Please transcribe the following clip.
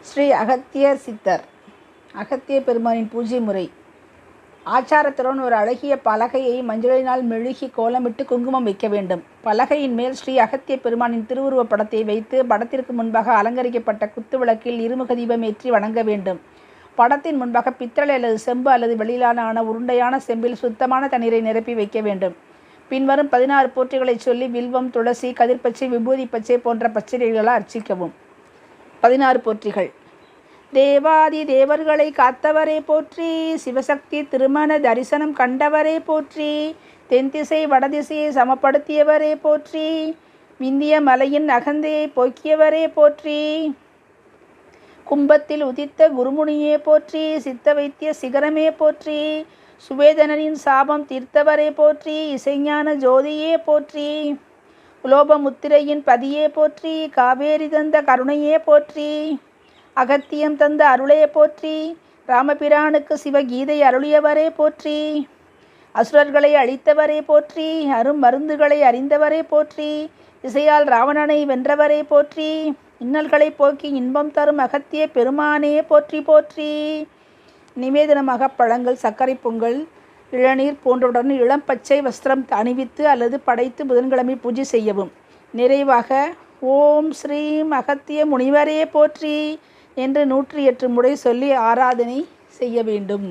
ஸ்ரீ அகத்தியர் சித்தர். அகத்திய பெருமானின் பூஜை முறை. ஆச்சாரத்துடன் ஒரு அழகிய பலகையை மஞ்சளினால் மெழுகி கோலமிட்டு குங்குமம் வைக்க வேண்டும். பலகையின் மேல் ஸ்ரீ அகத்திய பெருமானின் திருவுருவப் படத்தை வைத்து படத்திற்கு முன்பாக அலங்கரிக்கப்பட்ட குத்து விளக்கில் இருமுக தீபம் ஏற்றி வணங்க வேண்டும். படத்தின் முன்பாக பித்தளை அல்லது செம்பு அல்லது வெளியிலான உருண்டையான செம்பில் சுத்தமான தண்ணீரை நிரப்பி வைக்க வேண்டும். பின்வரும் 16 போற்றிகளை சொல்லி வில்வம், துளசி, கதிர்பச்சை, விபூதி பச்சை போன்ற பச்சைகளால் அர்ச்சிக்கவும். 16 போற்றிகள். தேவாதி தேவர்களை காத்தவரே போற்றி, சிவசக்தி திருமண தரிசனம் கண்டவரே போற்றி, தென்திசை வடதிசையை சமப்படுத்தியவரே போற்றி, விந்திய மலையின் அகந்தையை போக்கியவரே போற்றி, கும்பத்தில் உதித்த குருமுனியே போற்றி, சித்த வைத்திய சிகரமே போற்றி, சுவேதனின் சாபம் தீர்த்தவரே போற்றி, இசைஞான ஜோதியே போற்றி, உலோபமுத்திரையின் பதியே போற்றி, காவேரி தந்த கருணையே போற்றி, அகத்தியம் தந்த அருளையே போற்றி, ராமபிரானுக்கு சிவகீதை அருளியவரே போற்றி, அசுரர்களை அழித்தவரே போற்றி, அரும் மருந்துகளை அறிந்தவரே போற்றி, இசையால் ராவணனை வென்றவரே போற்றி, இன்னல்களை போக்கி இன்பம் தரும் அகத்திய பெருமானே போற்றி போற்றி. நிவேதனமாக பழங்கள், சர்க்கரை பொங்கல், இளநீர் போன்றவுடன் இளம் பச்சை வஸ்திரம் அணிவித்து அல்லது படைத்து புதன்கிழமை பூஜை செய்யவும். நிறைவாக ஓம் ஸ்ரீம் அகத்திய முனிவரே போற்றி என்று 108 முறை சொல்லி ஆராதனை செய்ய வேண்டும்.